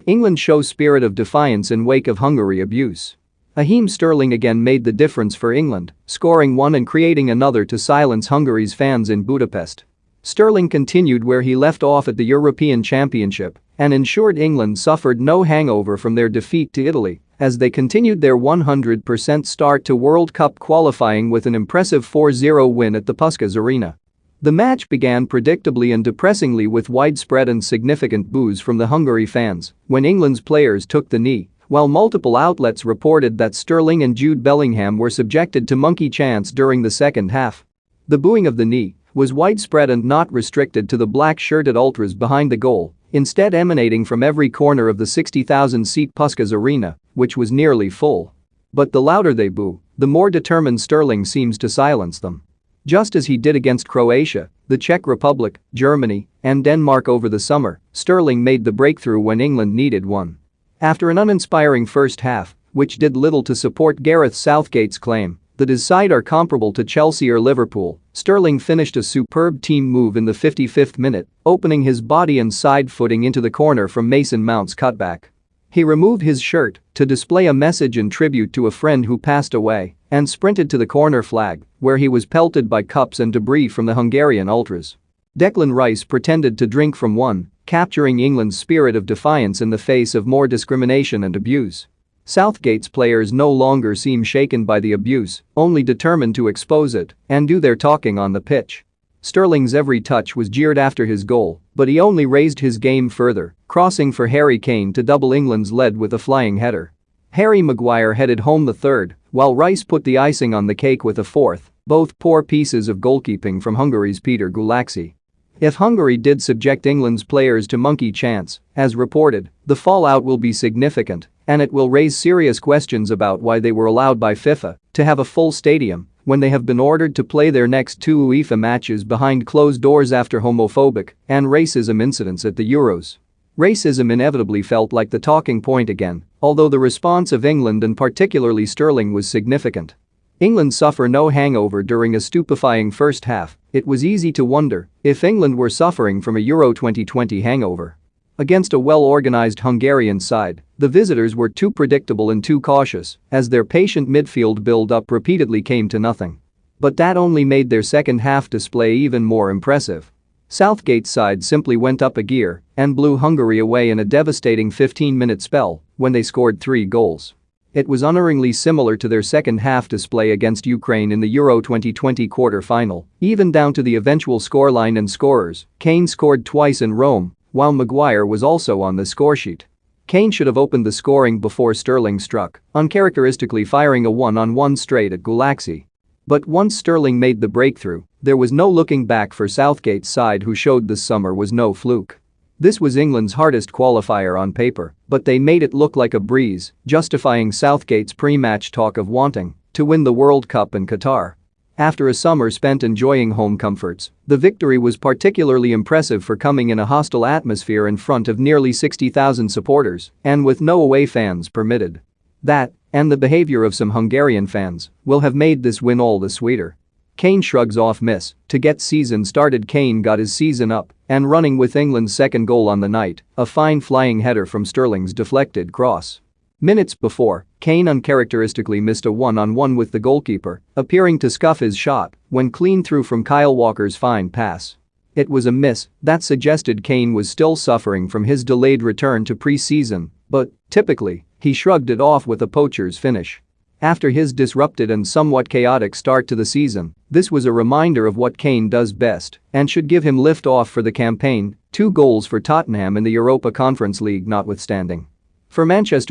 England shows spirit of defiance in wake of Hungary abuse. Raheem Sterling again made the difference for England, scoring one and creating another to silence Hungary's fans in Budapest. Sterling continued where he left off at the European Championship and ensured England suffered no hangover from their defeat to Italy as they continued their 100% start to World Cup qualifying with an impressive 4-0 win at the Puskás Arena. The match began predictably and depressingly with widespread and significant boos from the Hungary fans when England's players took the knee, while multiple outlets reported that Sterling and Jude Bellingham were subjected to monkey chants during the second half. The booing of the knee was widespread and not restricted to the black-shirted ultras behind the goal, instead emanating from every corner of the 60,000-seat Puskás Arena, which was nearly full. But the louder they boo, the more determined Sterling seems to silence them. Just as he did against Croatia, the Czech Republic, Germany, and Denmark over the summer, Sterling made the breakthrough when England needed one. After an uninspiring first half, which did little to support Gareth Southgate's claim that his side are comparable to Chelsea or Liverpool, Sterling finished a superb team move in the 55th minute, opening his body and side footing into the corner from Mason Mount's cutback. He removed his shirt to display a message in tribute to a friend who passed away and sprinted to the corner flag, where he was pelted by cups and debris from the Hungarian ultras. Declan Rice pretended to drink from one, capturing England's spirit of defiance in the face of more discrimination and abuse. Southgate's players no longer seem shaken by the abuse, only determined to expose it and do their talking on the pitch. Sterling's every touch was jeered after his goal, but he only raised his game further, crossing for Harry Kane to double England's lead with a flying header. Harry Maguire headed home the third, while Rice put the icing on the cake with a fourth, both poor pieces of goalkeeping from Hungary's Peter Gulaxi. If Hungary did subject England's players to monkey chants, as reported, the fallout will be significant, and it will raise serious questions about why they were allowed by FIFA to have a full stadium when they have been ordered to play their next two UEFA matches behind closed doors after homophobic and racism incidents at the Euros. Racism inevitably felt like the talking point again, although the response of England and particularly Sterling was significant. England suffer no hangover during a stupefying first half. It was easy to wonder if England were suffering from a Euro 2020 hangover. Against a well-organized Hungarian side, the visitors were too predictable and too cautious as their patient midfield build-up repeatedly came to nothing. But that only made their second-half display even more impressive. Southgate's side simply went up a gear and blew Hungary away in a devastating 15-minute spell when they scored 3 goals. It was unerringly similar to their second-half display against Ukraine in the Euro 2020 quarter-final, even down to the eventual scoreline and scorers. Kane scored twice in Rome, while Maguire was also on the scoresheet. Kane should have opened the scoring before Sterling struck, uncharacteristically firing a one-on-one straight at Gulaxi. But once Sterling made the breakthrough, there was no looking back for Southgate's side, who showed this summer was no fluke. This was England's hardest qualifier on paper, but they made it look like a breeze, justifying Southgate's pre-match talk of wanting to win the World Cup in Qatar. After a summer spent enjoying home comforts, the victory was particularly impressive for coming in a hostile atmosphere in front of nearly 60,000 supporters and with no away fans permitted. That, and the behavior of some Hungarian fans, will have made this win all the sweeter. Kane shrugs off miss to get season started. Kane got his season up and running with England's second goal on the night, a fine flying header from Sterling's deflected cross. Minutes before, Kane uncharacteristically missed a one-on-one with the goalkeeper, appearing to scuff his shot when clean through from Kyle Walker's fine pass. It was a miss that suggested Kane was still suffering from his delayed return to pre-season, but, typically, he shrugged it off with a poacher's finish. After his disrupted and somewhat chaotic start to the season, this was a reminder of what Kane does best and should give him lift-off for the campaign, 2 goals for Tottenham in the Europa Conference League notwithstanding. For Manchester